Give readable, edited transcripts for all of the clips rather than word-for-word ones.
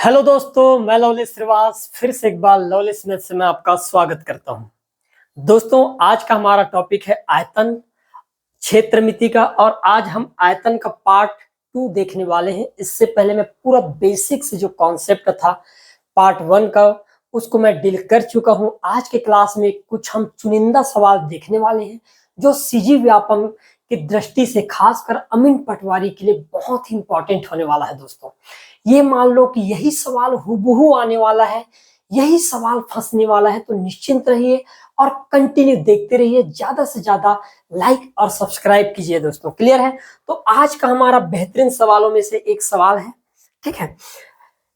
Hello दोस्तों, मैं lovely Shrivas फिर से एक बार लवली स्मिथ से मैं आपका स्वागत करता हूं। दोस्तों, आज का हमारा टॉपिक है आयतन क्षेत्र मिति का और आज हम आयतन का पार्ट 2 देखने वाले हैं। इससे पहले मैं पूरा बेसिक से जो कॉन्सेप्ट था पार्ट 1 का उसको मैं डील कर चुका हूं। आज के क्लास में कुछ हम चुनिंदा सवाल देखने वाले हैं जो सीजी व्यापम की दृष्टि से खासकर अमीन पटवारी के लिए बहुत ही इंपॉर्टेंट होने वाला है। दोस्तों, ये मान लो कि यही सवाल हुबहू आने वाला है, यही सवाल फंसने वाला है, तो निश्चिंत रहिए और कंटिन्यू देखते रहिए। ज्यादा से ज्यादा लाइक और सब्सक्राइब कीजिए। दोस्तों, क्लियर है? तो आज का हमारा बेहतरीन सवालों में से एक सवाल है, ठीक है।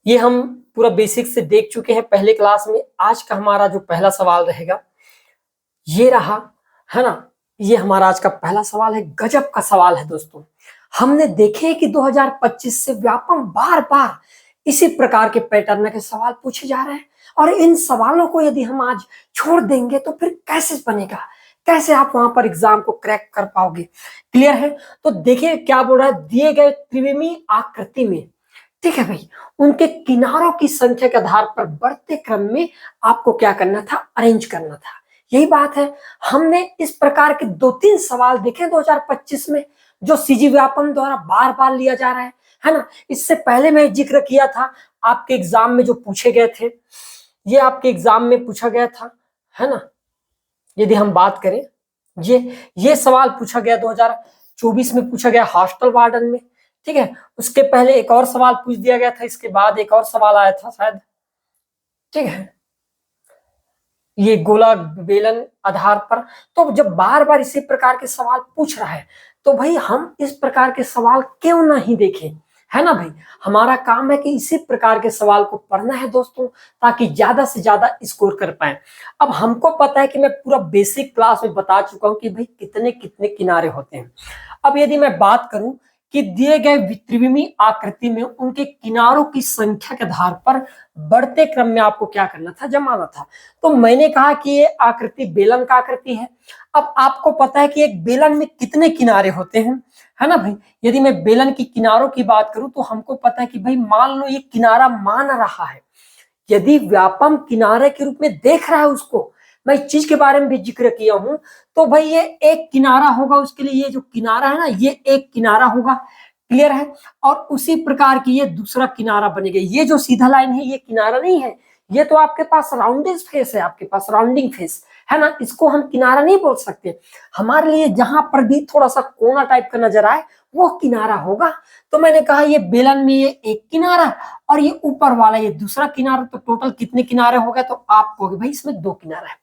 ये हम पूरा बेसिक से देख चुके हैं पहले क्लास में। आज का हमारा जो पहला सवाल रहेगा ये रहा, है ना। ये हमारा आज का पहला सवाल है, गजब का सवाल है। दोस्तों, हमने देखे कि 2025 से व्यापम बार बार इसी प्रकार के पैटर्न के सवाल पूछे जा रहे हैं और इन सवालों को यदि हम आज छोड़ देंगे तो फिर कैसे बनेगा, कैसे आप वहां पर एग्जाम को क्रैक कर पाओगे। क्लियर है? तो देखिए क्या बोल रहा है, दिए गए त्रिविमीय आकृति में, ठीक है भाई, उनके किनारों की संख्या के आधार पर बढ़ते क्रम में आपको क्या करना था, अरेंज करना था। यही बात है। हमने इस प्रकार के 2-3 सवाल देखे 2025 में जो सीजी व्यापम द्वारा बार बार लिया जा रहा है ना। इससे पहले मैं जिक्र किया था आपके एग्जाम में जो पूछे गए थे, ये आपके एग्जाम में पूछा गया था, है ना। यदि हम बात करें, ये सवाल पूछा गया 2024 में, पूछा गया हॉस्टल वार्डन में, ठीक है। उसके पहले एक और सवाल पूछ दिया गया था, इसके बाद एक और सवाल आया था शायद, ठीक है, ये गोला बेलन आधार पर। तो जब बार बार इसी प्रकार के सवाल पूछ रहा है तो भाई हम इस प्रकार के सवाल क्यों नहीं देखें, है ना भाई। हमारा काम है कि इसी प्रकार के सवाल को पढ़ना है दोस्तों, ताकि ज्यादा से ज्यादा स्कोर कर पाए। अब हमको पता है कि मैं पूरा बेसिक क्लास में बता चुका हूं कि भाई कितने कितने किनारे होते हैं। अब यदि मैं बात करूं कि दिए गए त्रिविमीय आकृति में उनके किनारों की संख्या के आधार पर बढ़ते क्रम में आपको क्या करना था, जमाना था। तो मैंने कहा कि ये आकृति बेलन का आकृति है। अब आपको पता है कि एक बेलन में कितने किनारे होते हैं, है ना भाई। यदि मैं बेलन की किनारों की बात करूं तो हमको पता है कि भाई मान लो ये किनारा मान रहा है, यदि व्यापम किनारे के रूप में देख रहा है उसको, मैं इस चीज के बारे में भी जिक्र किया हूं, तो भाई ये एक किनारा होगा उसके लिए, ये जो किनारा है ना ये एक किनारा होगा। क्लियर है? और उसी प्रकार की ये दूसरा किनारा बनेगा। ये जो सीधा लाइन है ये किनारा नहीं है, ये तो आपके पास राउंडेड फेस है, आपके पास राउंडिंग फेस है ना, इसको हम किनारा नहीं बोल सकते। हमारे लिए जहां पर भी थोड़ा सा कोना टाइप का नजर आए वो किनारा होगा। तो मैंने कहा ये बेलन में ये एक किनारा और ये ऊपर वाला ये दूसरा किनारा, तो टोटल कितने किनारे हो गए, तो आप कहोगे भाई इसमें 2 किनारा है।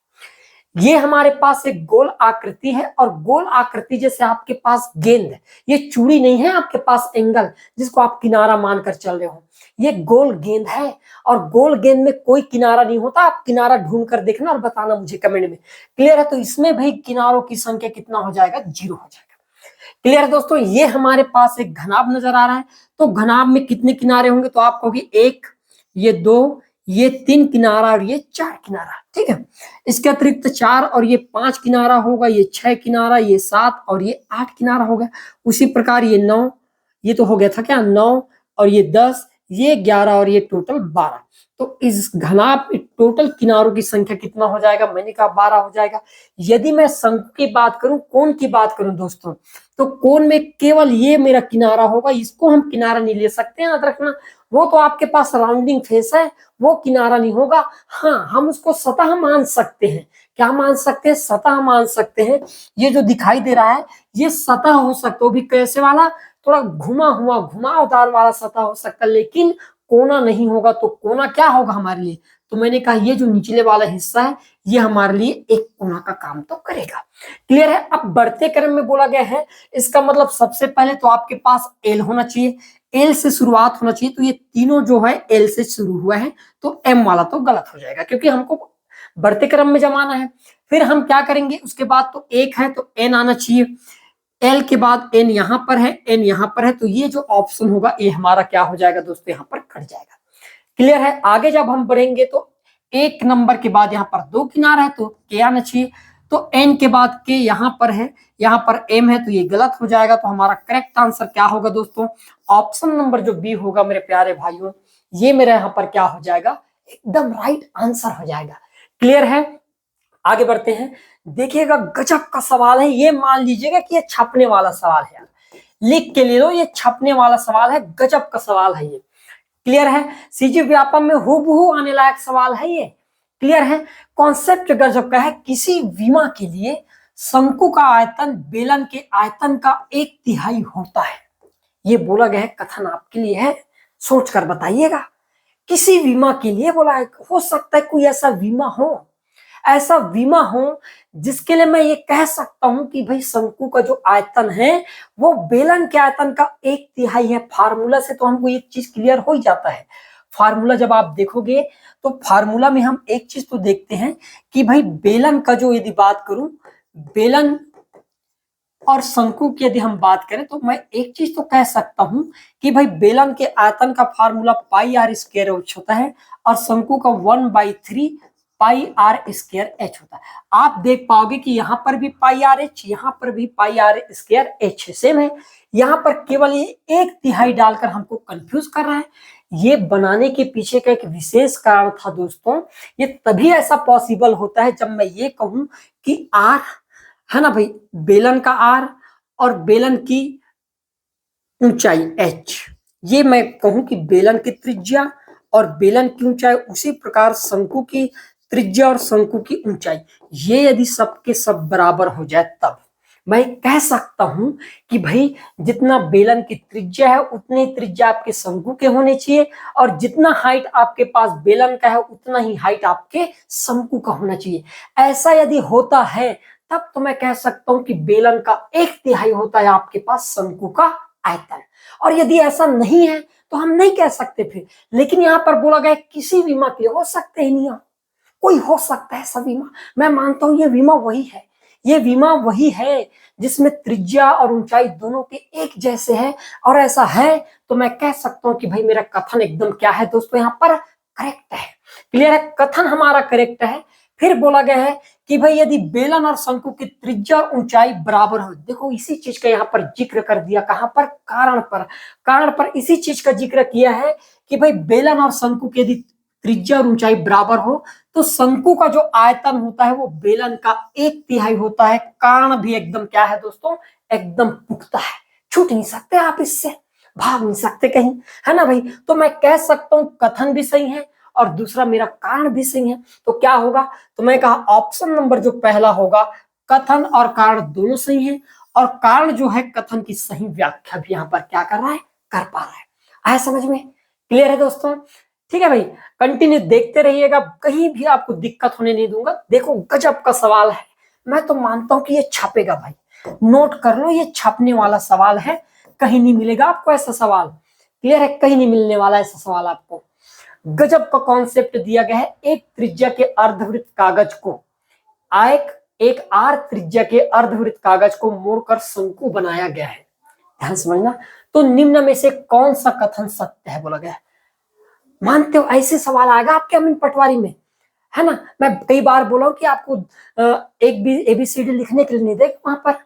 ये हमारे पास एक गोल आकृति है और गोल आकृति जैसे आपके पास गेंद है, ये चूड़ी नहीं है आपके पास एंगल जिसको आप किनारा मानकर चल रहे हो, ये गोल गेंद है। और गोल गेंद में कोई किनारा नहीं होता। आप किनारा ढूंढ कर देखना और बताना मुझे कमेंट में। क्लियर है? तो इसमें भाई किनारों की संख्या कितना हो जाएगा, 0 हो जाएगा। क्लियर है दोस्तों? ये हमारे पास एक घनाभ नजर आ रहा है, तो घनाभ में कितने किनारे होंगे, तो आप कहोगे 1, ये 2, ये 3 किनारा और ये 4 किनारा, ठीक है। इसके अतिरिक्त 4 और ये 5 किनारा होगा, ये 6 किनारा, ये 7 और ये 8 किनारा होगा। उसी प्रकार ये 9, ये तो हो गया था क्या, 9 और ये 10, ये 11 और ये टोटल 12। तो इस घनाभ में टोटल किनारों की संख्या कितना हो जाएगा, मैंने कहा 12 हो जाएगा। यदि मैं शंकु की बात करूं, कोण की बात करूं दोस्तों, तो कोण में केवल ये मेरा किनारा होगा, इसको हम किनारा नहीं ले सकते, याद रखना। वो तो आपके पास राउंडिंग फेस है, वो किनारा नहीं होगा। हाँ, हम उसको सतह मान सकते हैं। क्या मान सकते हैं? सतह मान सकते हैं। ये जो दिखाई दे रहा है ये सतह हो सकता है, वो भी कैसे वाला, थोड़ा घुमा हुआ घुमावदार वाला सतह हो सकता है, लेकिन कोना नहीं होगा। तो कोना क्या होगा हमारे लिए, तो मैंने कहा ये जो निचले वाला हिस्सा है ये हमारे लिए एक कोना का काम तो करेगा। क्लियर है? अब बढ़ते क्रम में बोला गया है, इसका मतलब सबसे पहले तो आपके पास एल होना चाहिए, एल से शुरुआत होना चाहिए। तो ये तीनों जो है एल से शुरू हुआ है, तो एम वाला तो गलत हो जाएगा क्योंकि हमको बढ़ते क्रम में जमाना है। फिर हम क्या करेंगे, उसके बाद तो 1 है तो एन आना चाहिए, एल के बाद एन यहां पर है, एन यहां पर है, तो ये जो ऑप्शन होगा ये हमारा क्या हो जाएगा दोस्तों, यहां पर कट जाएगा। क्लियर है? आगे जब हम बढ़ेंगे तो 1 नंबर के बाद यहाँ पर 2 किनारा है तो के आना चाहिए, तो एन के बाद के यहाँ पर है, यहाँ पर m है तो ये गलत हो जाएगा। तो हमारा करेक्ट आंसर क्या होगा दोस्तों, ऑप्शन नंबर जो बी होगा मेरे प्यारे भाइयों, ये मेरा यहाँ पर क्या हो जाएगा, एकदम राइट आंसर हो जाएगा। क्लियर है, आगे बढ़ते हैं। देखिएगा गजब का सवाल है, ये मान लीजिएगा कि ये छपने वाला सवाल है, लिख के ले लो, ये छपने वाला सवाल है, गजब का सवाल है ये। क्लियर है, सीजी व्यापम में हूबहू आने लायक सवाल है ये। क्लियर है, कॉन्सेप्ट गजब का है। किसी विमा के लिए शंकु का आयतन बेलन के आयतन का 1/3 होता है, ये बोला गया है, कथन आपके लिए है, सोच कर बताइएगा। किसी बीमा के लिए बोला है, हो सकता है कोई ऐसा बीमा हो जिसके लिए मैं ये कह सकता हूं कि भाई शंकु का जो आयतन है वो बेलन के आयतन का 1/3 है। फार्मूला से तो हमको एक चीज क्लियर हो ही जाता है। फार्मूला जब आप देखोगे तो फार्मूला में हम एक चीज तो देखते हैं कि भाई बेलन का जो, यदि बात करूं बेलन और शंकु की यदि हम बात करें तो मैं एक चीज तो कह सकता हूं कि भाई बेलन के आयतन का फार्मूला πr² होता है और शंकु का 1/3 πr²h होता है। आप देख पाओगे कि यहाँ पर भी πrh, यहाँ पर भी πr²h सेम है। यहाँ पर केवल ये 1/3 डालकर हमको कंफ्यूज कर रहा है। ये बनाने के पीछे का एक विशेष कारण था दोस्तों। ये तभी ऐसा पॉसिबल होता है जब मैं ये कहूं कि r है ना भाई, बेलन का r और बेलन की ऊंचाई h, ये मैं कहूं कि बेलन की त्रिज्या और बेलन की ऊंचाई, उसी प्रकार शंकु की त्रिज्या और शंकु की ऊंचाई, ये यदि सबके सब बराबर हो जाए तब मैं कह सकता हूं कि भाई जितना बेलन की त्रिज्या है उतनी त्रिज्या आपके शंकु के होने चाहिए और जितना हाइट आपके पास बेलन का है उतना ही हाइट आपके शंकु का होना चाहिए। ऐसा यदि होता है तब तो मैं कह सकता हूं कि बेलन का 1/3 होता है आपके पास शंकु का आयतन। और यदि ऐसा नहीं है तो हम नहीं कह सकते फिर। लेकिन यहाँ पर बोला गया किसी विमा के लिए, हो सकते ही नहीं, कोई हो सकता है ऐसा विमा। मैं मानता हूं ये विमा वही है, ये विमा वही है जिसमें त्रिज्या और ऊंचाई दोनों के एक जैसे है। और ऐसा है तो मैं कह सकता हूं कि भाई मेरा कथन एकदम क्या है दोस्तों, यहाँ पर करेक्ट है। क्लियर है, कथन हमारा करेक्ट है। फिर बोला गया है कि भाई यदि बेलन और शंकु की त्रिज्या और ऊंचाई बराबर हो, देखो इसी चीज का यहाँ पर जिक्र कर दिया, कहां पर, कारण पर इसी चीज का जिक्र किया है कि भाई बेलन और शंकु की यदि त्रिज्या और ऊंचाई बराबर हो तो शंकु का जो आयतन होता है वो बेलन का 1/3 होता है। कारण भी एकदम क्या है दोस्तों, एकदम पुख्ता है, छूट नहीं सकते आप इससे, भाग नहीं सकते कहीं, है ना भाई। तो मैं कह सकता हूं कथन भी सही है और दूसरा मेरा कारण भी सही है। तो क्या होगा, तो मैं कहा ऑप्शन नंबर जो पहला होगा, कथन और कारण दोनों सही है और कारण जो है कथन की सही व्याख्या भी यहाँ पर क्या कर रहा है, कर पा रहा है। आया समझ में, क्लियर है दोस्तों। ठीक है भाई, कंटिन्यू देखते रहिएगा, कहीं भी आपको दिक्कत होने नहीं दूंगा। देखो गजब का सवाल है, मैं तो मानता हूं कि ये छपेगा भाई, नोट कर लो, ये छपने वाला सवाल है, कहीं नहीं मिलेगा आपको ऐसा सवाल। क्लियर है, कहीं नहीं मिलने वाला ऐसा सवाल आपको। गजब का कॉन्सेप्ट दिया गया है, एक त्रिज्या के अर्धवृत्त कागज को एक आर त्रिज्या के अर्धवृत्त कागज को मोड़कर शंकु बनाया गया है, ध्यान समझना। तो निम्न में से कौन सा कथन सत्य है बोला गया है। मानते हो ऐसे सवाल आएगा आपके अमीन पटवारी में, है ना। मैं कई बार बोला हूं कि आपको एक भी ABCD लिखने के लिए नहीं देगा वहां पर,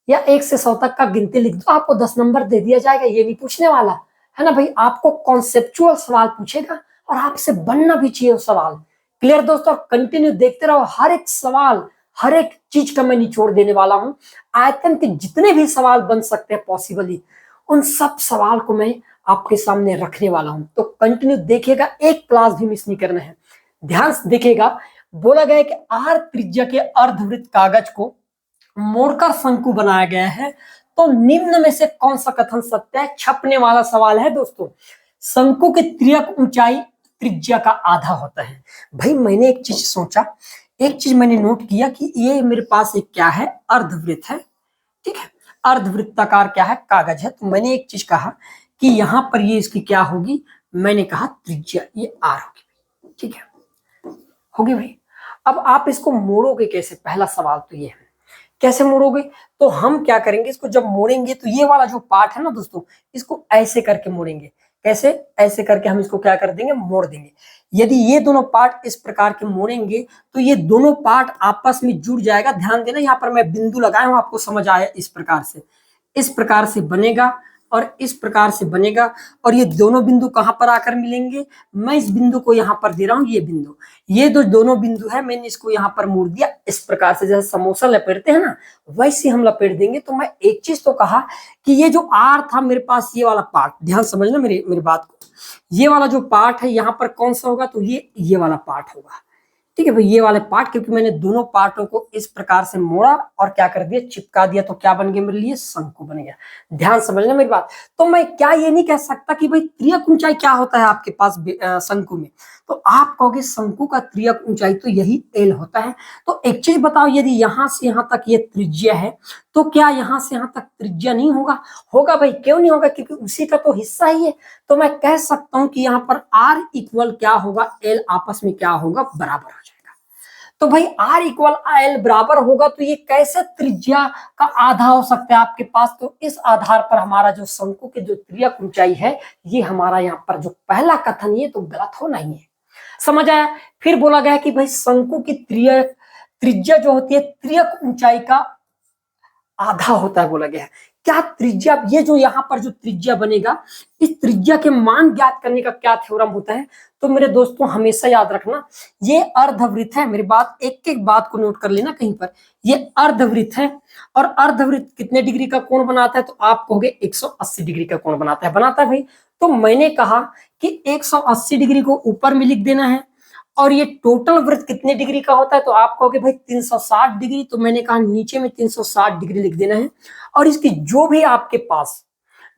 या 1 से 100 तक का गिनती लिख दो, आपको 10 नंबर दे दिया जाएगा, ये नहीं पूछने वाला, है ना भाई। आपको कॉन्सेप्चुअल सवाल पूछेगा और आपसे बनना भी चाहिए वो सवाल। क्लियर दोस्तों, कंटिन्यू देखते रहो, हर एक सवाल, हर एक चीज का मैं निचोड़ देने वाला हूं। आयतन के जितने भी सवाल बन सकते हैं पॉसिबली, उन सब सवाल को मैं आपके सामने रखने वाला हूं। तो कंटिन्यू देखिएगा, एक क्लास भी मिस नहीं करना है, ध्यान से देखिएगा। बोला गया है कि आर त्रिज्या के अर्धवृत्त कागज को मोड़कर शंकु बनाया गया है, तो निम्न में से कौन सा कथन सत्य है। छपने वाला सवाल है दोस्तों। शंकु की त्रियक ऊंचाई त्रिज्या का आधा होता है। भाई मैंने एक चीज सोचा, एक चीज मैंने नोट किया कि ये मेरे पास एक क्या है, अर्धवृत्त है, ठीक है, अर्धवृत्ताकार क्या है, कागज है। तो मैंने एक चीज कहा कि यहां पर ये इसकी क्या होगी, मैंने कहा त्रिज्या, ये आर होगी, ठीक है, होगी भाई। अब आप इसको मोड़ोगे कैसे, पहला सवाल तो ये है, कैसे मोड़ोगे। तो हम क्या करेंगे, इसको जब मोड़ेंगे तो ये वाला जो पार्ट है ना दोस्तों, इसको ऐसे करके मोड़ेंगे। कैसे? ऐसे करके हम इसको क्या कर देंगे, मोड़ देंगे। यदि ये दोनों पार्ट इस प्रकार के मोड़ेंगे तो ये दोनों पार्ट आपस में जुड़ जाएगा। ध्यान देना, यहाँ पर मैं बिंदु लगाया हूं, आपको समझ आया। इस प्रकार से बनेगा और इस प्रकार से बनेगा, और ये दोनों बिंदु कहां पर आकर मिलेंगे? मैं इस बिंदु को यहां पर दे रहा हूं, ये बिंदु, ये दोनों बिंदु है, मैंने इसको यहां पर मोड़ दिया। इस प्रकार से जैसे समोसा लपेटते हैं ना, वैसे हम लपेट देंगे। तो मैं एक चीज तो कहा कि ये जो आर था मेरे पास, ये वाला पार्ट, ध्यान समझना मेरी बात को, ये वाला जो पार्ट है यहाँ पर कौन सा होगा? तो ये वाला पार्ट होगा। ठीक है भाई, ये वाले पार्ट, क्योंकि मैंने दोनों पार्टों को इस प्रकार से मोड़ा और क्या कर दिया, चिपका दिया, तो क्या बन गया मेरे लिए? शंकु बन गया। ध्यान समझना मेरी बात। तो मैं क्या ये नहीं कह सकता कि भाई त्रियक ऊंचाई क्या होता है आपके पास शंकु में? तो आप कहोगे शंकु का त्रियक ऊंचाई तो यही एल होता है। तो एक चीज बताओ, यदि यहां से यहां तक ये त्रिज्या है, तो क्या यहां से यहां तक त्रिज्या नहीं होगा? होगा भाई, क्यों नहीं होगा? क्योंकि उसी का तो हिस्सा ही है। तो मैं कह सकता हूं कि यहाँ पर आर इक्वल क्या होगा, एल आपस में क्या होगा, बराबर हो जाएगा। तो भाई आर इक्वल एल बराबर होगा, तो ये कैसे त्रिज्या का आधा हो सकता है आपके पास? तो इस आधार पर हमारा जो शंकु की जो त्रियक ऊंचाई है, ये हमारा यहाँ पर जो पहला कथन, ये तो गलत होना ही है। समझ आया? फिर बोला गया कि भाई शंकु की त्रिज्या जो होती है, त्रियक ऊंचाई का आधा होता है, बोला गया है। क्या त्रिज्या, ये जो यहाँ पर जो त्रिज्या बनेगा, इस त्रिज्या के मान ज्ञात करने का क्या थ्योरम होता है? तो मेरे दोस्तों हमेशा याद रखना, ये अर्धवृत्त है। मेरी बात, एक एक बात को नोट कर लेना कहीं पर। ये अर्धवृत्त है, और अर्धवृत्त कितने डिग्री का कोण बनाता है? तो आप कहोगे 180 डिग्री का कोण बनाता है। बनाता है भाई। तो मैंने कहा कि 180 डिग्री को ऊपर में लिख देना है, और ये टोटल वृत्त कितने डिग्री का होता है? तो आप कहोगे भाई 360 डिग्री। तो मैंने कहा नीचे में 360 डिग्री लिख देना है, और इसकी जो भी आपके पास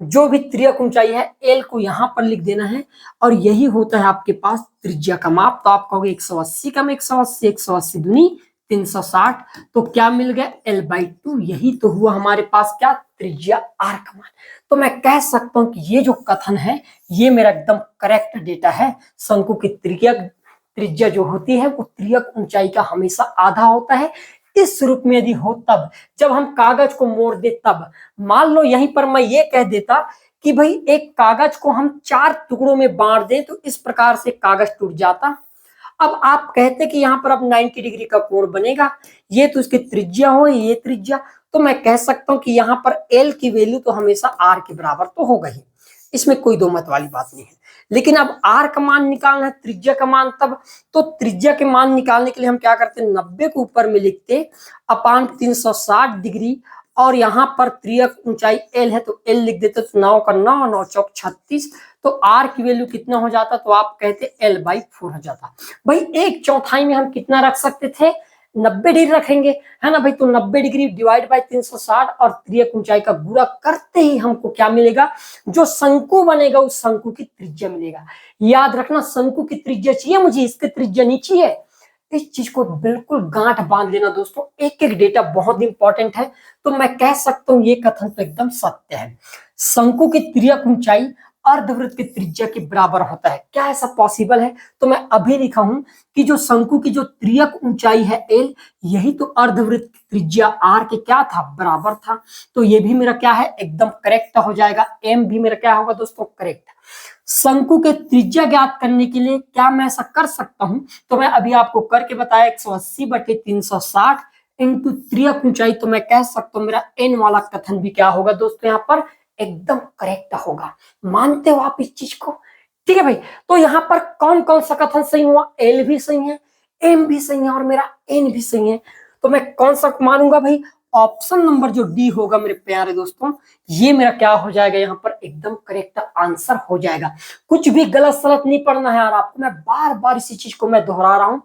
जो भी त्रियक ऊंचाई है, एल को यहां पर लिख देना है, और यही होता है आपके पास त्रिज्या का माप। तो आप कहोगे 180 का में 180, 180 दूनी 360, तो क्या मिल गया? L/2। यही तो हुआ हमारे पास क्या? त्रिज्या आर का मान। तो मैं कह सकता हूं कि ये जो कथन है, ये मेरा एकदम करेक्ट डेटा है। शंकु की त्रिज्या जो होती है, वो त्रियक ऊंचाई का हमेशा आधा होता है। इस रूप में यदि हो तब, जब हम कागज को मोड़ दे तब। मान लो यहीं पर मैं ये कह देता कि भाई एक कागज को हम 4 टुकड़ों में बांट दें, तो इस प्रकार से कागज टूट जाता। अब आप कहते कि यहाँ पर अब 90 डिग्री का कोण बनेगा, ये तो इसकी त्रिज्या हो, ये त्रिज्या। तो मैं कह सकता हूं कि यहाँ पर एल की वैल्यू तो हमेशा आर के बराबर तो होगा ही, इसमें कोई दो मत वाली बात नहीं है। लेकिन अब आर का मान निकालना है, त्रिज्या का मान तब। तो त्रिज्या के मान निकालने के लिए हम क्या करते हैं, 90 को ऊपर में लिखते अपान 360 डिग्री, और यहाँ पर त्रियक ऊंचाई एल है, तो एल लिख देते, तो 9 का 9, 9 चौक 36। तो आर की वैल्यू कितना हो जाता? तो आप कहते L/4 हो जाता। भाई 1/4 में हम कितना रख सकते थे? 90 डिग्री रखेंगे, है ना भाई। तो 90 डिग्री डिवाइड बाय 360, और त्रियक ऊंचाई का गुणा करते ही हमको क्या मिलेगा? जो शंकु बनेगा, उस शंकु की त्रिज्या मिलेगा। याद रखना, शंकु की त्रिज्या चाहिए मुझे, इसकी त्रिज्या नहीं चाहिए। इस चीज को बिल्कुल गांठ बांध लेना दोस्तों, एक एक डेटा बहुत इंपॉर्टेंट है। तो मैं कह सकता हूं ये कथन तो एकदम सत्य है। शंकु की त्रियक ऊंचाई अर्धवृत्त की त्रिज्या के बराबर होता है। क्या ऐसा पॉसिबल है? तो मैं अभी लिखा हूं कि जो शंकु की जो त्रियक ऊंचाई है एल, यही तो अर्धवृत्त की त्रिज्या आर के क्या था? बराबर था। तो ये भी मेरा क्या है? एकदम करेक्ट हो जाएगा। एम भी मेरा क्या होगा दोस्तों? करेक्ट। शंकु के त्रिज्या ज्ञात करने के लिए क्या मैं ऐसा कर सकता हूं? तो मैं अभी आपको करके बताया, 180/360 इंटू त्रियक ऊंचाई। तो मैं कह सकता हूं मेरा एन वाला कथन भी क्या होगा दोस्तों? यहाँ पर एकदम करेक्ट होगा। मानते हो आप इस चीज को? ठीक है भाई। तो यहाँ पर कौन कौन सा कथन सही हुआ? एल भी सही है, एम भी सही है, और मेरा एन भी सही है। तो मैं कौन सा मानूंगा भाई? ऑप्शन नंबर जो डी होगा मेरे प्यारे दोस्तों, ये मेरा क्या हो जाएगा? यहाँ पर एकदम करेक्ट आंसर हो जाएगा। कुछ भी गलत सलत नहीं पढ़ना है यार आपको। मैं बार बार इसी चीज को मैं दोहरा रहा हूं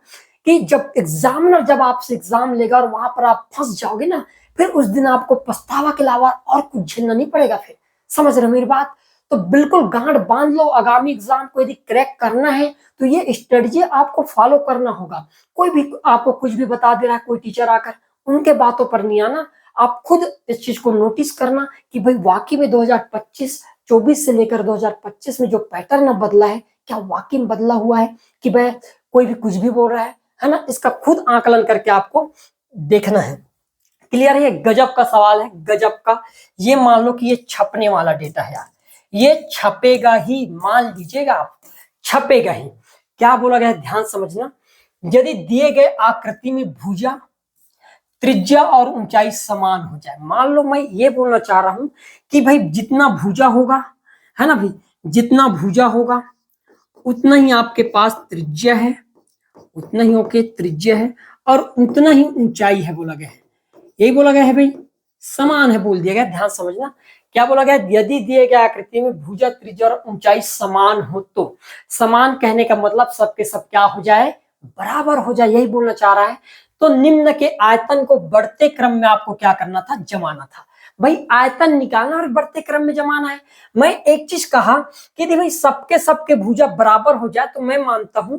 कि जब एग्जामिनर जब आपसे एग्जाम लेगा और वहां पर आप फंस जाओगे ना, फिर उस दिन आपको पछतावा के अलावा और कुछ झेलना नहीं पड़ेगा। फिर समझ रहे मेरी बात? तो बिल्कुल गांठ बांध लो। आगामी एग्जाम को यदि क्रैक करना है तो ये स्ट्रेटजी आपको फॉलो करना होगा। कोई भी आपको कुछ भी बता दे रहा है, कोई टीचर आकर, उनके बातों पर नहीं आना। आप खुद इस चीज को नोटिस करना कि भाई वाकई में 2025-24 से लेकर 2025 में जो पैटर्न बदला है, क्या वाकई में बदला हुआ है कि भाई कोई भी कुछ भी बोल रहा है ना? इसका खुद आकलन करके आपको देखना है। क्लियर है? गजब का सवाल है, गजब का। ये मान लो कि ये छपने वाला डेटा है यार, ये छपेगा ही, मान लीजिएगा आप, छपेगा ही। क्या बोला गया है, ध्यान समझना। यदि दिए गए आकृति में भुजा, त्रिज्या और ऊंचाई समान हो जाए। मान लो मैं ये बोलना चाह रहा हूं कि भाई जितना भुजा होगा, है ना भाई, जितना भुजा होगा उतना ही आपके पास त्रिज्या है, उतना ही ओके त्रिज्या है, और उतना ही ऊंचाई है बोला गया है। यही बोला गया है भाई, समान है बोल दिया गया। ध्यान समझना, क्या बोला गया, यदि दिए गए आकृति में भुजा, त्रिज्या और ऊंचाई समान हो तो। समान कहने का मतलब सबके सब क्या हो जाए, बराबर हो जाए, यही बोलना चाह रहा है। तो निम्न के आयतन को बढ़ते क्रम में आपको क्या करना था, जमाना था। भाई आयतन निकालना और बढ़ते क्रम में जमाना है। मैं एक चीज कहा कि भाई सबके सबके भुजा बराबर हो जाए, तो मैं मानता हूं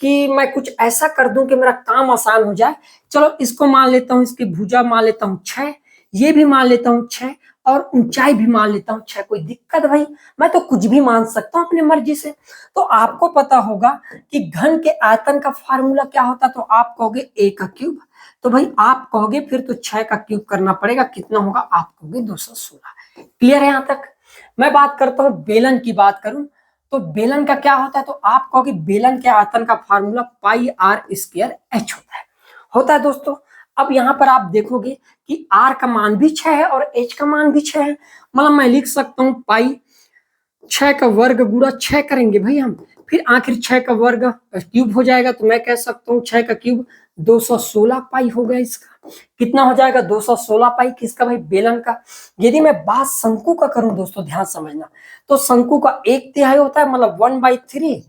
कि मैं कुछ ऐसा कर दूं कि मेरा काम आसान हो जाए। चलो इसको मान लेता हूं, इसकी भुजा मान लेता हूं 6, ये भी मान लेता हूं 6, और ऊंचाई भी मान लेता हूं 6। कोई दिक्कत भाई, मैं तो कुछ भी मान सकता हूं अपनी मर्जी से। तो आपको पता होगा कि घन के आयतन का फार्मूला क्या होता है, तो आप कहोगे a का क्यूब। तो भाई आप कहोगे फिर तो 6 का क्यूब करना पड़ेगा, कितना होगा, आप कहोगे 216। क्लियर है यहां तक। मैं बात करता हूं बेलन की, बात करूं तो बेलन का क्या होता है, तो आप कहोगे बेलन के आयतन का formula pi r square h होता है दोस्तों। अब यहां पर आप देखोगे कि आर का मान भी 6 है और एच का मान भी 6 है। मतलब मैं लिख सकता हूं पाई 6 का वर्ग गुणा 6 करेंगे भाई हम, फिर आखिर 6 का वर्ग क्यूब हो जाएगा, तो मैं कह सकता हूँ 6 का क्यूब 216 पाई हो गया। इसका कितना हो जाएगा, 216 पाई। किसका भाई, बेलन का। यदि मैं बात शंकु का करूं दोस्तों, ध्यान समझना, तो शंकु का 1/3 होता है, मतलब 1/3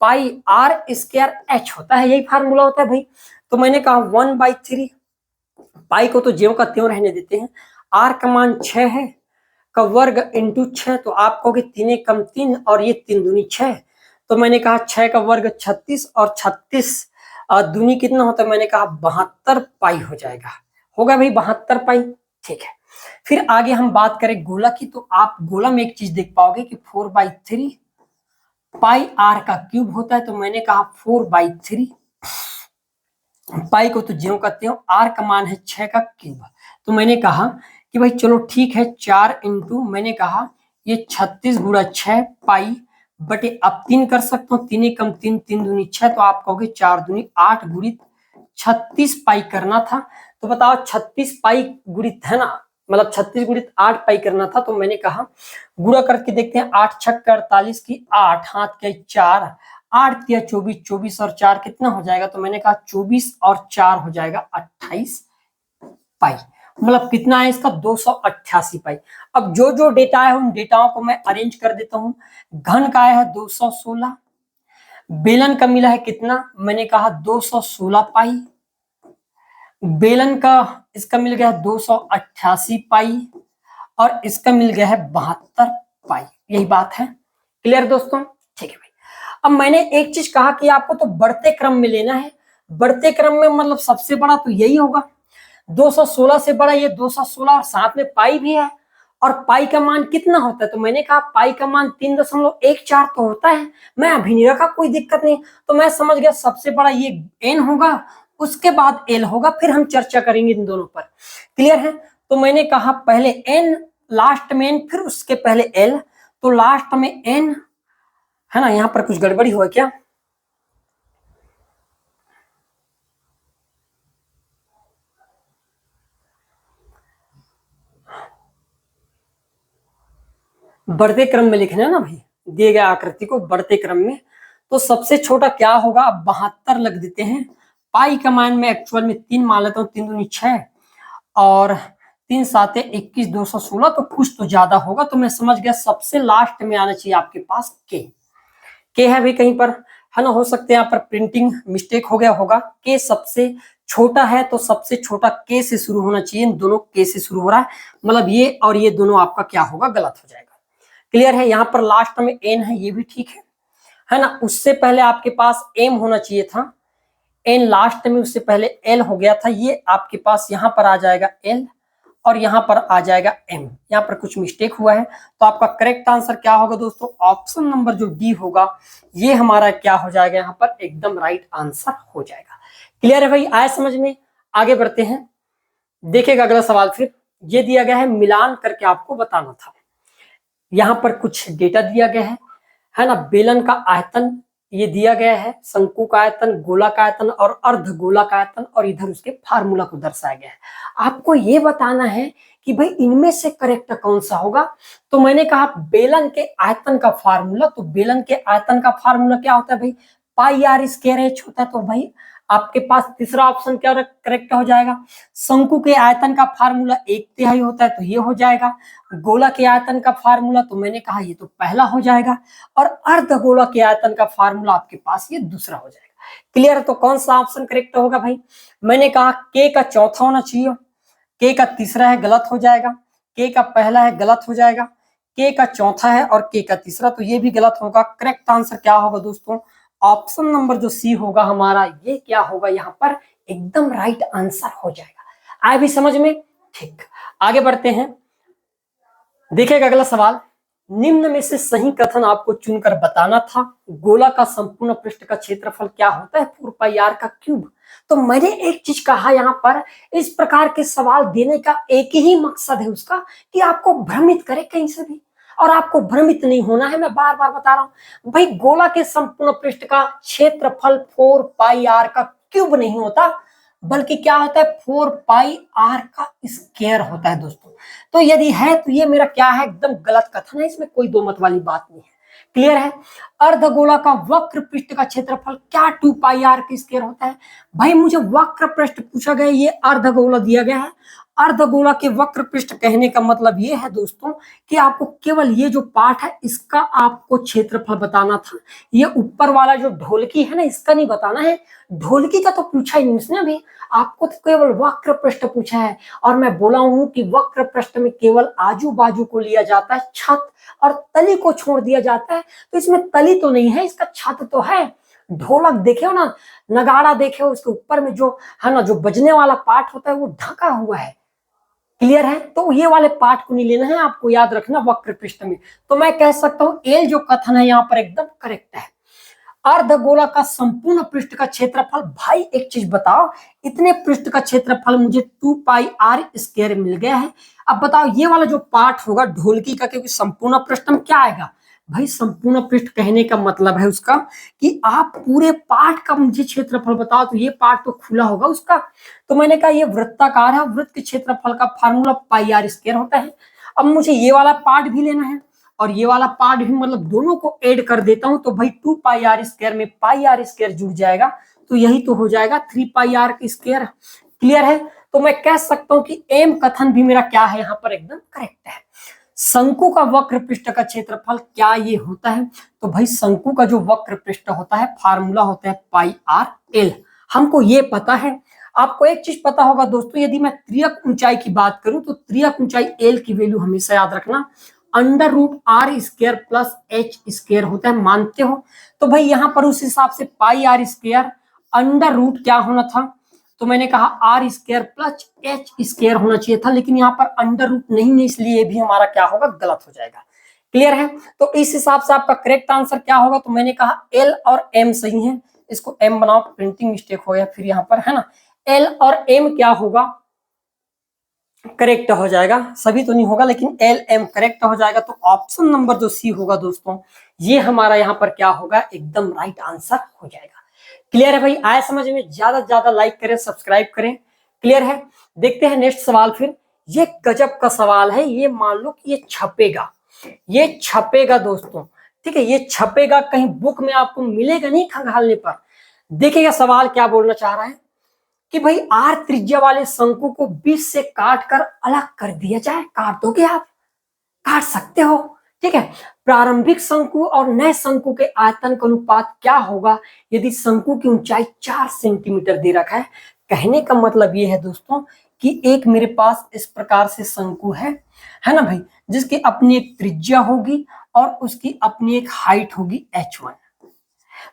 पाई आर स्क्वायर एच होता है, यही फार्मूला होता है भाई। तो मैंने कहा 1/3 पाई को तो ज्यों का त्यों रहने देते हैं, आर का मान 6 है का वर्ग इंटू 6, तो आप कहोगे 3 कम 3 और ये 3 दूनी 6, तो मैंने कहा 6 का वर्ग 36 और 36 दूनी कितना होता है, मैंने कहा 72 पाई हो जाएगा। होगा भाई 72 पाई, ठीक है। फिर आगे हम बात करें गोला की, तो आप गोला में एक चीज देख पाओगे कि 4/3 पाई आर का क्यूब होता है, तो मैंने कहा 4/3 पाई को तो ज्यों का त्यों, आर का मान है 6 का क्यूब, तो मैंने कहा कि भाई चलो ठीक है 4 इंटू, मैंने कहा ये 36 गुणा 6 पाई बटे, अब 3 कर सकता हूँ, 3 कम 3, 3 दूनी 6, तो आप कहोगे 4 दूनी 8 गुणित 36 पाई करना था। तो बताओ 36 पाई गुणित है ना, मतलब 36 गुणित 8 पाई करना था, तो मैंने कहा गुणा करके देखते हैं, 8 छक 48 की 8 हाथ के 4, 8 या 24, 24 और 4 कितना हो जाएगा, तो मैंने कहा 24 और 4 हो जाएगा 28 पाई। मतलब कितना है इसका, 288 पाई। अब जो जो डेटा है उन डेटाओं को मैं अरेंज कर देता हूं। घन का आया है 216, बेलन का मिला है कितना, मैंने कहा 216 पाई, बेलन का इसका मिल गया है 288 पाई, और इसका मिल गया है 72 पाई। यही बात है, क्लियर दोस्तों, ठीक है भाई। अब मैंने एक चीज कहा कि आपको तो बढ़ते क्रम में लेना है। बढ़ते क्रम में मतलब सबसे बड़ा तो यही होगा, 216 से बड़ा ये 216, और साथ में पाई भी है। और पाई का मान कितना होता है, तो मैंने कहा पाई का मान 3.14 तो होता है। मैं अभी नहीं रखा, कोई दिक्कत नहीं। तो मैं समझ गया सबसे बड़ा ये एन होगा, उसके बाद एल होगा, फिर हम चर्चा करेंगे इन दोनों पर। क्लियर है। तो मैंने कहा पहले एन, लास्ट में एन, फिर उसके पहले एल, तो लास्ट में एन है ना। यहां पर कुछ गड़बड़ी हुआ क्या, बढ़ते क्रम में लिखना है ना भाई, दिए गए आकृति को बढ़ते क्रम में। तो सबसे छोटा क्या होगा, 72 लग देते हैं। पाई का मान में एक्चुअल में 3 मान लेता हूँ, 3 दूनी 6 और 3 7 21, 216, तो कुछ तो ज्यादा होगा। तो मैं समझ गया सबसे लास्ट में आना चाहिए आपके पास के है भाई कहीं पर, है ना। हो सकते हैं यहाँ पर प्रिंटिंग मिस्टेक हो गया होगा। के सबसे छोटा है, तो सबसे छोटा के से शुरू होना चाहिए। इन दोनों के से शुरू हो रहा है, मतलब ये और ये दोनों आपका क्या होगा, गलत हो जाएगा। क्लियर है। यहाँ पर लास्ट में एन है, ये भी ठीक है ना। उससे पहले आपके पास एम होना चाहिए था, एन लास्ट में, उससे पहले एल हो गया था। ये आपके पास यहाँ पर आ जाएगा एल, और यहाँ पर आ जाएगा एम। यहाँ पर कुछ मिस्टेक हुआ है, तो आपका करेक्ट आंसर क्या होगा दोस्तों, ऑप्शन नंबर जो डी होगा, ये हमारा क्या हो जाएगा, यहाँ पर एकदम राइट आंसर हो जाएगा। क्लियर है भाई, आए समझ में। आगे बढ़ते हैं, देखिएगा अगला सवाल। फिर ये दिया गया है, मिलान करके आपको बताना था। यहाँ पर कुछ डेटा दिया गया है ना। बेलन का आयतन ये दिया गया है, शंकु का आयतन, गोला का आयतन और अर्ध गोला का आयतन, और इधर उसके फार्मूला को दर्शाया गया है। आपको ये बताना है कि भाई इनमें से करेक्ट कौन सा होगा। तो मैंने कहा बेलन के आयतन का फार्मूला, तो बेलन के आयतन का फार्मूला क्या होता है भाई, पाई आर स्क्वायर एच होता है। तो भाई आपके पास तीसरा ऑप्शन क्या करेक्ट हो जाएगा। शंकु के आयतन का फार्मूला 1/3 होता है, तो ये हो जाएगा। गोला के आयतन का फार्मूला तो मैंने कहा ये तो पहला हो जाएगा, और अर्ध गोला के आयतन का फार्मूला आपके पास ये दूसरा हो जाएगा। क्लियर है? तो कौन सा ऑप्शन करेक्ट होगा भाई, मैंने कहा के का चौथा होना चाहिए, के का तीसरा है गलत हो जाएगा, के का पहला है गलत हो जाएगा, के का चौथा है और के का तीसरा, तो ये भी गलत होगा। करेक्ट आंसर क्या होगा दोस्तों, ऑप्शन नंबर जो सी होगा हमारा, ये क्या होगा यहाँ पर एकदम राइट आंसर हो जाएगा। आए भी समझ में? ठीक, आगे बढ़ते हैं। देखिएगा अगला सवाल, निम्न में से सही कथन आपको चुनकर बताना था। गोला का संपूर्ण पृष्ठ का क्षेत्रफल क्या होता है, 4πr का क्यूब। तो मैंने एक चीज कहा यहाँ पर, इस प्रकार के सवाल देने का एक ही मकसद है उसका, कि आपको भ्रमित करे कहीं से भी, और आपको भ्रमित नहीं होना है। मैं बार बार बता रहा हूं भाई, गोला के संपूर्ण पृष्ठ का क्षेत्रफल 4πr का क्यूब नहीं होता, बल्कि क्या होता है 4πr का स्क्वायर होता है दोस्तों। तो यदि है तो ये मेरा क्या है, एकदम गलत कथन है, इसमें कोई दो मत वाली बात नहीं है। क्लियर है? अर्धगोला का वक्र पृष्ठ का क्षेत्रफल क्या 2πr का स्क्वायर होता है। भाई मुझे वक्र पृष्ठ पूछा गया, ये अर्धगोला दिया गया है। अर्धगोला के वक्र पृष्ठ कहने का मतलब ये है दोस्तों कि आपको केवल ये जो पार्ट है इसका आपको क्षेत्रफल बताना था। ये ऊपर वाला जो ढोलकी है ना, इसका नहीं बताना है। ढोलकी का तो पूछा ही नहीं उसने अभी, आपको तो केवल वक्र पृष्ठ पूछा है। और मैं बोला हूं कि वक्र पृष्ठ में केवल आजू बाजू को लिया जाता है, छत और तली को छोड़ दिया जाता है। तो इसमें तली तो नहीं है, इसका छत तो है। ढोलक देखे हो ना, नगाड़ा देखे हो, उसके ऊपर में जो है ना, जो बजने वाला पार्ट होता है वो ढका हुआ है। क्लियर है? तो ये वाले पार्ट को नहीं लेना है, आपको याद रखना वक्र पृष्ठ में। तो मैं कह सकता हूं एल जो कथन है यहाँ पर एकदम करेक्ट है। अर्धगोला का संपूर्ण पृष्ठ का क्षेत्रफल, भाई एक चीज बताओ, इतने पृष्ठ का क्षेत्रफल मुझे 2πr स्क्वायर मिल गया है। अब बताओ ये वाला जो पार्ट होगा ढोलकी का, क्योंकि संपूर्ण पृष्ठ में क्या आएगा भाई, संपूर्ण पृष्ठ कहने का मतलब है उसका कि आप पूरे पार्ट का मुझे क्षेत्रफल बताओ, तो ये पार्ट तो खुला होगा उसका। तो मैंने कहा ये वृत्ताकार है, वृत्त के क्षेत्रफल का फार्मूला πr स्क्वायर होता है। अब मुझे ये वाला पार्ट भी लेना है और ये वाला पार्ट भी, मतलब दोनों को ऐड कर देता हूं तो भाई 2πr स्क्वायर में πr स्क्वायर जुड़ जाएगा, तो यही तो हो जाएगा 3πr स्क्वायर। क्लियर है? तो मैं कह सकता हूं कि एम कथन भी मेरा क्या है यहाँ पर एकदम करेक्ट है। शंकु का वक्र पृष्ठ का क्षेत्रफल क्या ये होता है, तो भाई शंकु का जो वक्र पृष्ठ होता है फार्मूला होता है πr/l, हमको ये पता है। आपको एक चीज पता होगा दोस्तों, यदि मैं त्रियक ऊंचाई की बात करूं तो त्रियक ऊंचाई l की वैल्यू हमेशा याद रखना √r² प्लस h स्क्वायर होता है, मानते हो? तो भाई यहाँ पर उस हिसाब से πr² अंडर रूट क्या होना था, तो मैंने कहा r² प्लस h स्क्वायर होना चाहिए था, लेकिन यहाँ पर अंडर रूट नहीं है, इसलिए ये भी हमारा क्या होगा, गलत हो जाएगा। क्लियर है? तो इस हिसाब से आपका करेक्ट आंसर क्या होगा, तो मैंने कहा l और m सही है, इसको m बनाओ, प्रिंटिंग मिस्टेक हो गया फिर यहाँ पर, है ना। l और m क्या होगा, करेक्ट हो जाएगा। सभी तो नहीं होगा लेकिन एल एम करेक्ट हो जाएगा। तो ऑप्शन नंबर जो सी होगा दोस्तों, ये हमारा यहाँ पर क्या होगा, एकदम राइट आंसर हो जाएगा। क्लियर है भाई? आया समझ में? ज्यादा से ज्यादा लाइक करें, सब्सक्राइब करें। क्लियर है? देखते हैं नेक्स्ट सवाल फिर। ये गजब का सवाल है, ये मान लो कि ये छपेगा दोस्तों, ठीक है, ये छपेगा, कहीं बुक में आपको मिलेगा नहीं खंगालने पर। देखिएगा सवाल क्या बोलना चाह रहा है कि भाई आर त्रिज्या वाले शंकु को 20 से काट कर अलग कर दिया जाए। काट दोगे आप? काट सकते हो, ठीक है। प्रारंभिक शंकु और नए शंकु के आयतन का अनुपात क्या होगा यदि शंकु की ऊंचाई 4 सेंटीमीटर दे रखा है। कहने का मतलब ये है दोस्तों कि एक मेरे पास इस प्रकार से शंकु है ना भाई, जिसकी अपनी एक त्रिज्या होगी और उसकी अपनी एक हाइट होगी h1।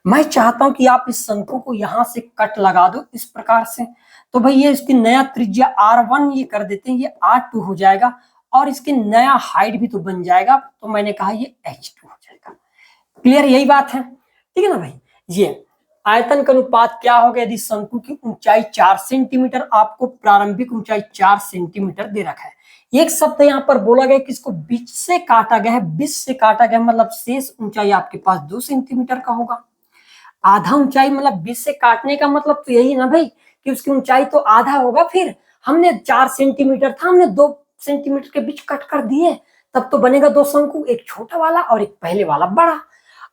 मैं चाहता हूं कि आप इस शंकु को यहां से कट लगा दो इस प्रकार से, तो भाई ये इसकी नया त्रिज्या r1 ये कर देते हैं, ये r2 हो जाएगा और इसकी नया हाइट भी तो बन जाएगा, तो मैंने कहा ये h2 हो जाएगा। क्लियर? यही बात है, ठीक है ना भाई। ये आयतन का अनुपात क्या होगा यदि शंकु की ऊंचाई 4 सेंटीमीटर, आपको प्रारंभिक ऊंचाई 4 सेंटीमीटर दे रखा है। एक शब्द यहाँ पर बोला गया कि इसको बीच से काटा गया है, बीच से काटा गया मतलब शेष ऊंचाई आपके पास 2 सेंटीमीटर का होगा। आधा ऊंचाई मतलब बीच से काटने का मतलब तो यही ना भाई कि उसकी ऊंचाई तो आधा होगा। फिर हमने 4 सेंटीमीटर था, हमने 2 सेंटीमीटर के बीच कट कर दिए, तब तो बनेगा 2 शंकु, एक छोटा वाला और एक पहले वाला बड़ा।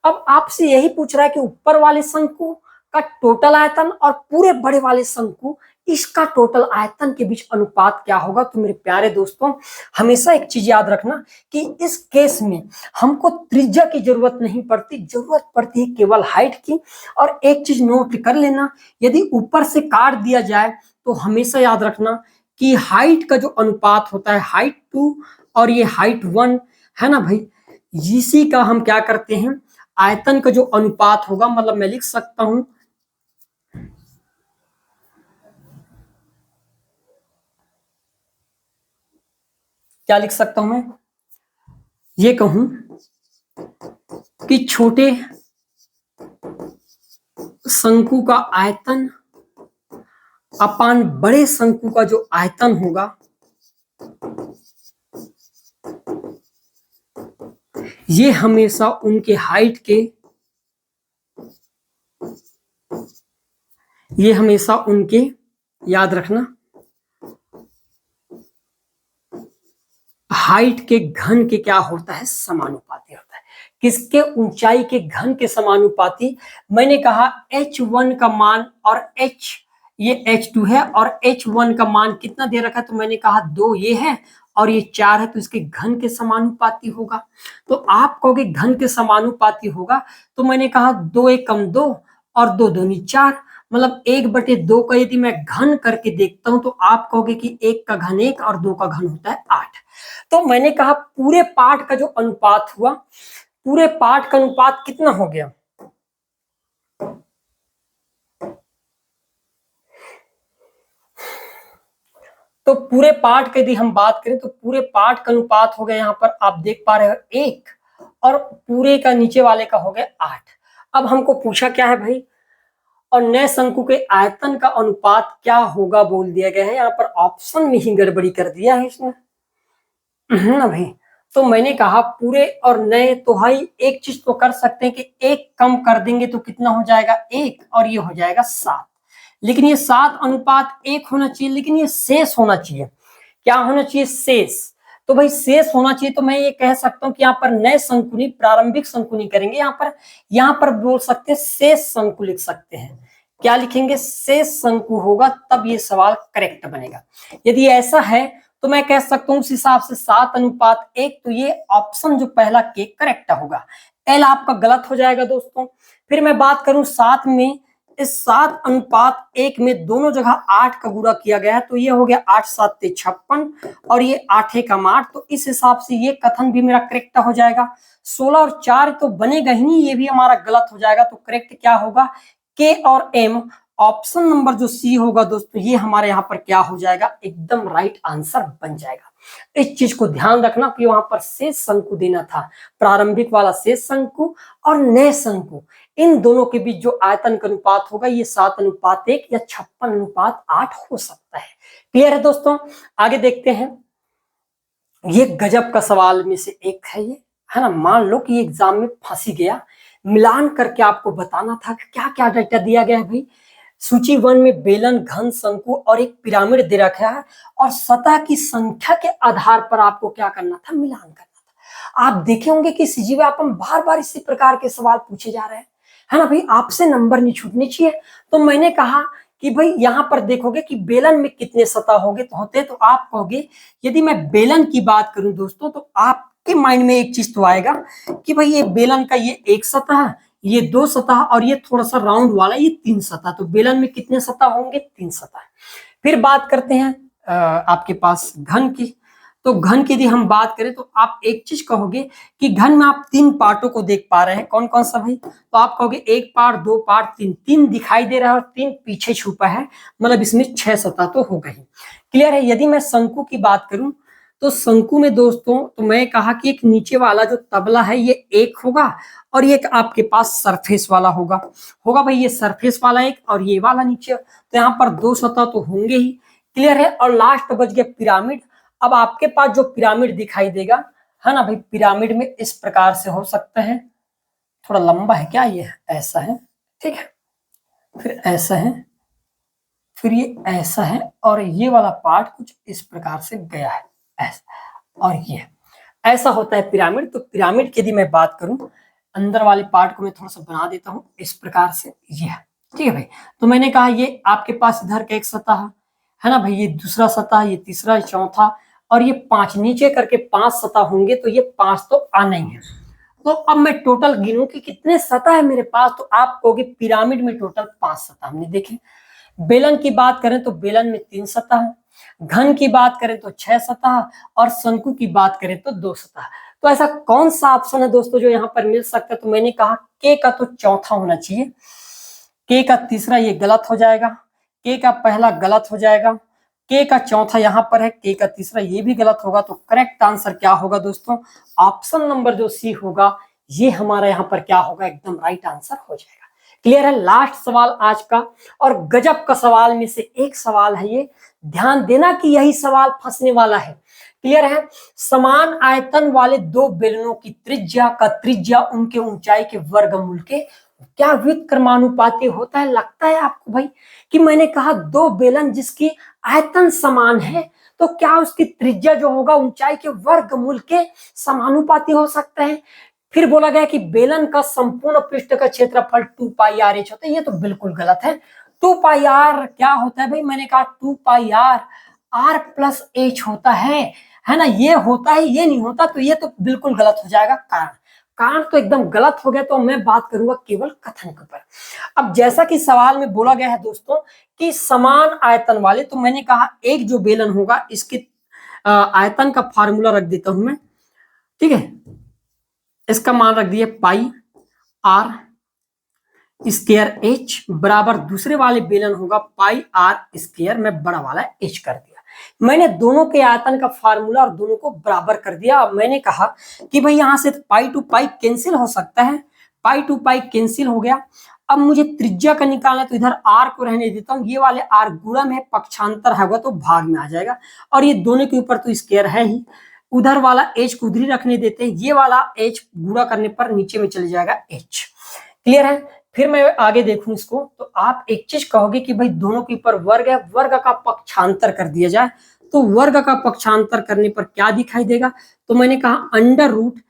अब आपसे यही पूछ रहा है कि ऊपर वाले शंकु का टोटल आयतन और पूरे बड़े वाले शंकु इसका टोटल आयतन के बीच अनुपात क्या होगा। तो मेरे प्यारे दोस्तों, हमेशा एक चीज याद रखना कि इस केस में हमको त्रिज्या की जरूरत नहीं पड़ती, जरूरत पड़ती है केवल हाइट की। और एक चीज नोट कर लेना, यदि ऊपर से काट दिया जाए तो हमेशा याद रखना कि हाइट का जो अनुपात होता है, हाइट 2 और ये हाइट 1 है ना भाई, इसी का हम क्या करते हैं, आयतन का जो अनुपात होगा, मतलब मैं लिख सकता हूं, क्या लिख सकता हूं मैं, ये कहूं कि छोटे शंकु का आयतन अपान बड़े शंकु का जो आयतन होगा, ये हमेशा उनके हाइट के, ये हमेशा उनके, याद रखना, हाइट के घन के क्या होता है, समानुपाती होता है। किसके, ऊंचाई के घन के समानुपाती। मैंने कहा h1 का मान और h, ये h2 है और h1 का मान कितना दे रखा है, तो मैंने कहा 2 ये है और ये 4 है, तो इसके घन के समानुपाती होगा। तो आप कहोगे घन के समानुपाती होगा, तो मैंने कहा 2 एक कम 2 और 2 दूनी 4, मतलब 1/2 का यदि मैं घन करके देखता हूं तो आप कहोगे कि 1 का घन 1 और 2 का घन होता है 8। तो मैंने कहा पूरे पार्ट का जो अनुपात हुआ, पूरे पार्ट का अनुपात कितना हो गया, तो पूरे पार्ट की यदि हम बात करें तो पूरे पार्ट का अनुपात हो गया, यहां पर आप देख पा रहे हो 1 और पूरे का नीचे वाले का हो गया 8। अब हमको पूछा क्या है भाई, और नए शंकु के आयतन का अनुपात क्या होगा बोल दिया गया है। यहाँ पर ऑप्शन में ही गड़बड़ी कर दिया है इसने ना भाई। तो मैंने कहा पूरे और नए, तो भाई एक चीज तो कर सकते हैं कि एक कम कर देंगे तो कितना हो जाएगा 1 और ये हो जाएगा 7। लेकिन ये 7:1 होना चाहिए, लेकिन ये शेष होना चाहिए। क्या होना चाहिए, शेष। तो भाई शेष होना चाहिए, तो मैं ये कह सकता हूं कि यहाँ पर नए शंकुनी, प्रारंभिक शंकुनी करेंगे, यहाँ पर बोल सकते हैं शेष शंकु लिख सकते हैं। क्या लिखेंगे, शेष शंकु होगा, तब ये सवाल करेक्ट बनेगा। यदि ऐसा है तो मैं कह सकता हूं उस हिसाब से 7:1, तो ये ऑप्शन जो पहला के करेक्ट होगा। एल आपका गलत हो जाएगा दोस्तों। फिर मैं बात करूं 7 में, इस 7:1 में दोनों जगह 8 का गुणा किया गया है, तो ये हो गया 8 7 56 और ये 8 एकम 8, तो इस हिसाब से ये कथन भी मेरा करेक्ट हो जाएगा। 16 और 4 तो बनेगा ही नहीं, ये भी हमारा गलत हो जाएगा। तो करेक्ट क्या होगा, के और एम, ऑप्शन नंबर जो सी होगा दोस्तों, ये हमारे यहाँ पर क्या हो जाएगा, एकदम राइट आंसर बन जाएगा। इस चीज को ध्यान रखना कि वहां पर शेष शंकु देना था, प्रारंभिक वाला शेष शंकु और नए शंकु, इन दोनों के बीच जो आयतन का अनुपात होगा ये 7:1 या 56:8 हो सकता है। क्लियर है दोस्तों, आगे देखते हैं। ये गजब का सवाल में से एक है ये, है ना। मान लो कि एग्जाम में फंसी गया, मिलान करके आपको बताना था कि क्या क्या डाटा दिया गया है भाई। सूची 1 में बेलन, घन, शंकु और एक पिरामिड दे रखा है, और सतह की संख्या के आधार पर आपको क्या करना था, मिलान करना था। आप देखे होंगे कि सीजीवापन बार बार इसी प्रकार के सवाल पूछे जा रहे हैं, है ना भाई, आपसे नंबर नहीं छूटने चाहिए। तो मैंने कहा कि भाई यहाँ पर देखोगे कि बेलन में कितने सतह होते, तो आप कहोगे, यदि मैं बेलन की बात करूं दोस्तों, तो आपके माइंड में एक चीज तो आएगा कि भाई ये बेलन का ये एक सतह, ये 2 सतह और ये थोड़ा सा राउंड वाला ये 3 सतह, तो बेलन में कितने सतह होंगे, 3 सतह। फिर बात करते हैं आपके पास घन की। तो घन की यदि हम बात करें तो आप एक चीज कहोगे कि घन में आप 3 पार्टों को देख पा रहे हैं, कौन कौन सा भाई, तो आप कहोगे 1 पार्ट, 2 पार्ट, 3 दिखाई दे रहा है और 3 पीछे छुपा है, मतलब इसमें 6 सतह तो हो गई। क्लियर है। यदि मैं शंकु की बात करूं तो शंकु में दोस्तों, तो मैं कहा कि एक नीचे वाला जो तबला है ये एक होगा और एक आपके पास सरफेस वाला होगा भाई, ये सरफेस वाला एक और ये वाला नीचे, तो यहाँ पर 2 सतह तो होंगे ही। क्लियर है। और लास्ट बच गया पिरामिड। अब आपके पास जो पिरामिड दिखाई देगा, है ना भाई, पिरामिड में इस प्रकार से हो सकता है, थोड़ा लंबा है क्या, ये ऐसा है, ठीक है, फिर ऐसा है, फिर ये ऐसा है, और ये वाला पार्ट कुछ इस प्रकार से गया है ऐसा, और ये ऐसा होता है पिरामिड। तो पिरामिड की यदि मैं बात करूं, अंदर वाले पार्ट को मैं थोड़ा सा बना देता हूं इस प्रकार से, ये है, ठीक है भाई। तो मैंने कहा ये आपके पास इधर का एक सतह है ना भाई, ये दूसरा सतह, ये तीसरा, चौथा, और ये 5 नीचे करके 5 सतह होंगे, तो ये 5 तो आना ही है। तो अब मैं टोटल गिनूं कि कितने सतह है मेरे पास, तो आप कहोगे पिरामिड में टोटल 5 सतह हमने देखे। बेलन की बात करें तो बेलन में 3 सतह है, घन की बात करें तो 6 सतह, और शंकु की बात करें तो 2 सतह। तो ऐसा कौन सा ऑप्शन है दोस्तों जो यहाँ पर मिल सकता है, तो मैंने कहा के का तो चौथा होना चाहिए, के का तीसरा ये गलत हो जाएगा, के का पहला गलत हो जाएगा, के का चौथा यहाँ पर है, के का तीसरा ये भी गलत होगा। तो करेक्ट आंसर क्या होगा दोस्तों, ऑप्शन नंबर जो सी होगा, ये हमारा यहाँ पर क्या होगा, एकदम राइट आंसर हो जाएगा। क्लियर है। लास्ट सवाल आज का, और गजब का सवाल में से एक सवाल है ये, ध्यान देना कि यही सवाल फंसने वाला है। क्लियर है। समान आयतन वाले दो बेलनों की त्रिज्या उनके ऊंचाई के वर्गमूल के क्या व्युत्क्रमानुपाती होता है। लगता है आपको भाई कि मैंने कहा दो बेलन जिसकी आयतन समान है, तो क्या उसकी त्रिज्या जो होगा ऊंचाई के वर्गमूल के समानुपाती हो सकता है। फिर बोला गया कि बेलन का संपूर्ण पृष्ठ का क्षेत्रफल 2 पाई आर एच होता है, ये तो बिल्कुल गलत है। 2 पाई आर क्या होता है भाई, मैंने कहा 2 पाई आर आर प्लस एच होता है ना, ये होता है, ये नहीं होता, तो ये तो बिल्कुल गलत हो जाएगा। कारण तो एकदम गलत हो गया। तो मैं बात करूंगा केवल कथन के ऊपर। अब जैसा कि सवाल में बोला गया है दोस्तों कि समान आयतन वाले, तो मैंने कहा एक जो बेलन होगा इसके आयतन का फार्मूला रख देता हूं मैं, ठीक है, इसका मान रख दिया पाई आर स्क्वायर एच बराबर दूसरे वाले बेलन होगा पाई आर स्क्वायर में बड़ा वाला एच कर दिया। मैंने दोनों के आयतन का फार्मूला और दोनों को बराबर कर दिया। मैंने कहा कि भाई यहां से पाई टू पाई कैंसिल हो सकता है, पाई टू पाई कैंसिल हो गया। अब मुझे त्रिज्या का निकालना, तो इधर आर को रहने देता हूं, ये वाले आर गुणा में पक्षांतर होगा तो भाग में आ जाएगा, और ये दोनों के ऊपर तो स्क्वायर है ही, उधर वाला एच को उधर ही रखने देते हैं, ये वाला एच गुणा करने पर नीचे में चले जाएगा एच। क्लियर है। फिर मैं आगे देखूं इसको, तो आप एक चीज कहोगे कि भाई दोनों के ऊपर वर्ग है, वर्ग का पक्षांतर कर दिया जाए, तो वर्ग का पक्षांतर करने पर क्या दिखाई देगा, तो मैंने कहा अंडर रूट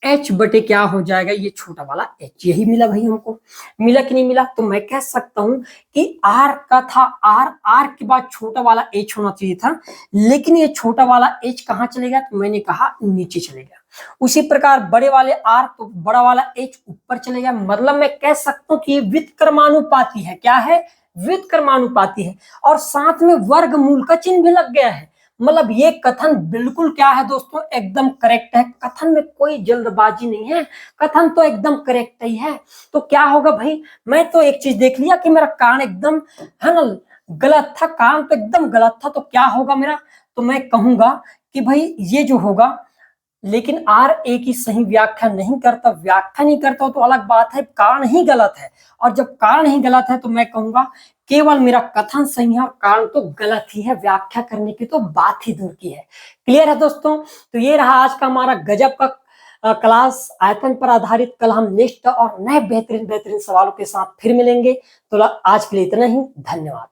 एच बटे क्या हो जाएगा, ये छोटा वाला एच। यही मिला भाई हमको, मिला कि नहीं मिला। तो मैं कह सकता हूं कि आर का था आर के बाद छोटा वाला एच होना चाहिए था, लेकिन ये छोटा वाला एच कहां चले गया, तो मैंने कहा नीचे चले गया। उसी प्रकार बड़े वाले आर, तो बड़ा वाला एच ऊपर चले गया। मतलब मैं कह सकता हूं कि ये व्युत्क्रमानुपाती है। क्या है, व्युत्क्रमानुपाती है, और साथ में वर्गमूल का चिन्ह भी लग गया है। मतलब ये कथन बिल्कुल क्या है दोस्तों, एकदम करेक्ट है। कथन में कोई जल्दबाजी नहीं है, कथन तो एकदम करेक्ट ही है। तो क्या होगा भाई, मैं तो एक चीज देख लिया कि मेरा कारण एकदम है ना गलत था, कारण तो एकदम गलत था। तो क्या होगा मेरा, तो मैं कहूंगा कि भाई ये जो होगा, लेकिन आर ए की सही व्याख्या नहीं करता, व्याख्या नहीं करता तो अलग बात है, कारण ही गलत है। और जब कारण ही गलत है तो मैं कहूंगा केवल मेरा कथन सही है और कारण तो गलत ही है, व्याख्या करने की तो बात ही दूर की है। क्लियर है दोस्तों। तो ये रहा आज का हमारा गजब का क्लास आयतन पर आधारित। कल हम नेक्स्ट और नए बेहतरीन सवालों के साथ फिर मिलेंगे। तो आज के लिए इतना ही, धन्यवाद।